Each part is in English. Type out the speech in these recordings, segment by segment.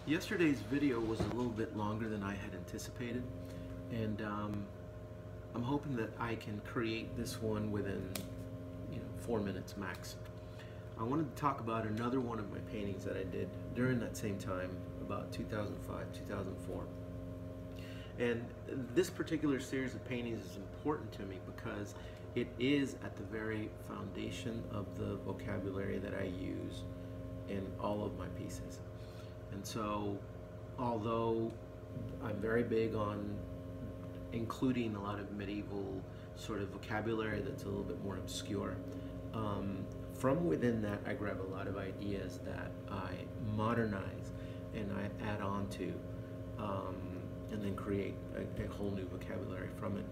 Yesterday's video was a little bit longer than I had anticipated, and I'm hoping that I can create this one within 4 minutes max. I wanted to talk about another one of my paintings that I did during that same time, about 2005, 2004. And this particular series of paintings is important to me because it is at the very foundation of the vocabulary that I use in all of my pieces. And so, although I'm very big on including a lot of medieval sort of vocabulary that's a little bit more obscure, from within that I grab a lot of ideas that I modernize and I add on to, and then create a whole new vocabulary from it.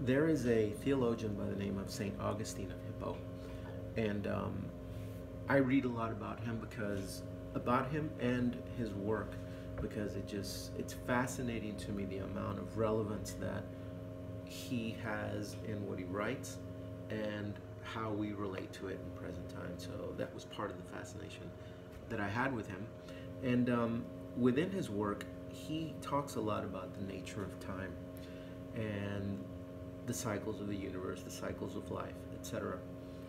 There is a theologian by the name of St. Augustine of Hippo, and I read a lot about him and his work because it's fascinating to me the amount of relevance that he has in what he writes and how we relate to it in present time. So that was part of the fascination that I had with him. And within his work, he talks a lot about the nature of time and the cycles of the universe, the cycles of life, etc.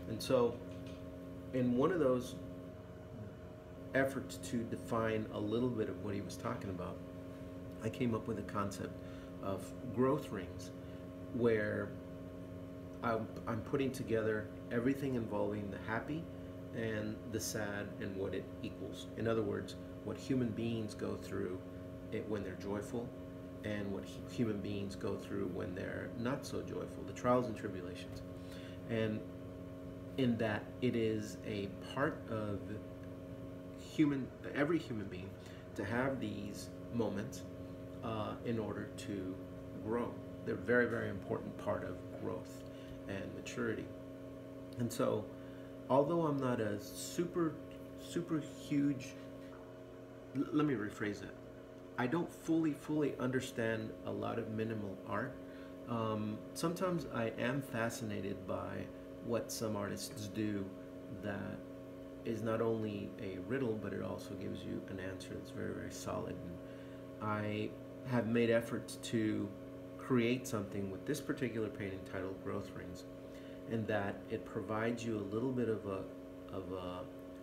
And so in one of those efforts to define a little bit of what he was talking about, I came up with a concept of growth rings, where I'm putting together everything involving the happy and the sad and what it equals. In other words, what human beings go through when they're joyful and what human beings go through when they're not so joyful, the trials and tribulations. And in that it is a part of every human being to have these moments in order to grow. They're a very, very important part of growth and maturity. And so, although I'm not a super huge, let me rephrase that. I don't fully understand a lot of minimal art. Sometimes I am fascinated by what some artists do that is not only a riddle, but it also gives you an answer that's very, very solid. And I have made efforts to create something with this particular painting titled Growth Rings, in that it provides you a little bit of a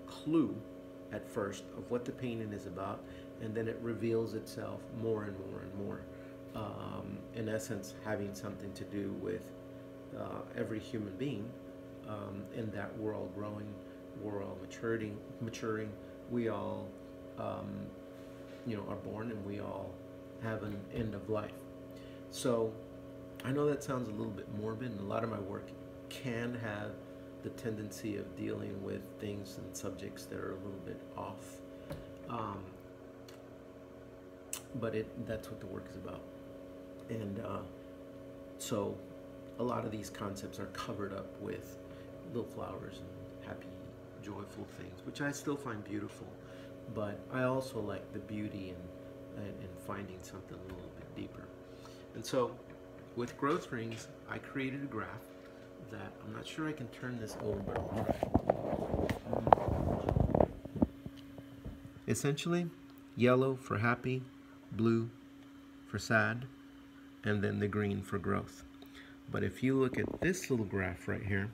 clue at first of what the painting is about, and then it reveals itself more and more and more. In essence, having something to do with every human being, in that we're all growing, we're all maturing. We all, are born, and we all have an end of life. So I know that sounds a little bit morbid, and a lot of my work can have the tendency of dealing with things and subjects that are a little bit off. But that's what the work is about. And so a lot of these concepts are covered up with little flowers and happy, joyful things, which I still find beautiful. But I also like the beauty and finding something a little bit deeper. And so with growth rings, I created a graph that I'm not sure I can turn this over, but I'll try. Essentially, yellow for happy, blue for sad, and then the green for growth. But if you look at this little graph right here,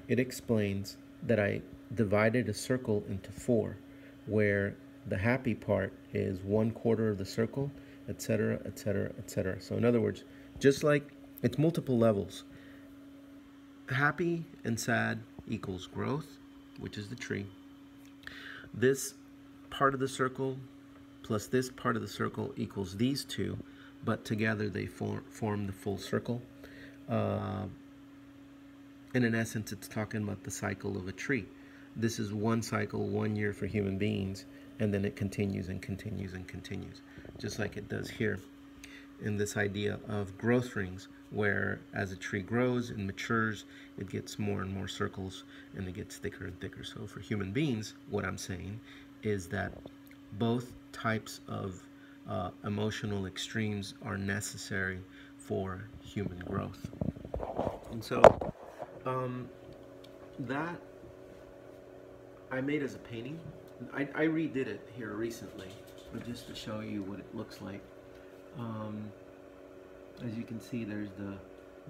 it explains that I divided a circle into 4, where the happy part is 1/4 of the circle, etc., etc., etc. So in other words, just like it's multiple levels. Happy and sad equals growth, which is the tree. This part of the circle plus this part of the circle equals these two, but together they form the full circle. And in essence, it's talking about the cycle of a tree. This is one cycle, 1 year for human beings, and then it continues and continues and continues, just like it does here in this idea of growth rings, where as a tree grows and matures, it gets more and more circles, and it gets thicker and thicker. So for human beings, what I'm saying is that both types of emotional extremes are necessary for human growth. And so that I made as a painting, I redid it here recently, but just to show you what it looks like. As you can see, there's the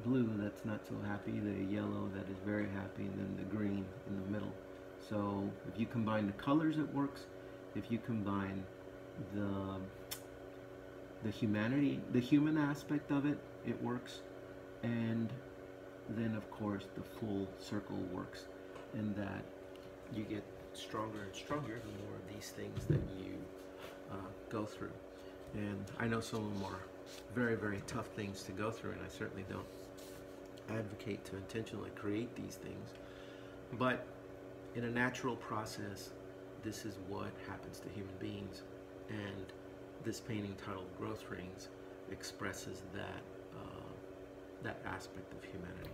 blue that's not so happy, the yellow that is very happy, and then the green in the middle. So if you combine the colors, it works. If you combine the human aspect of it, it works. And then of course the full circle works, in that you get stronger and stronger the more of these things that you go through. And I know some of them are very, very tough things to go through, and I certainly don't advocate to intentionally create these things. But in a natural process, this is what happens to human beings, and this painting titled Growth Rings expresses that aspect of humanity.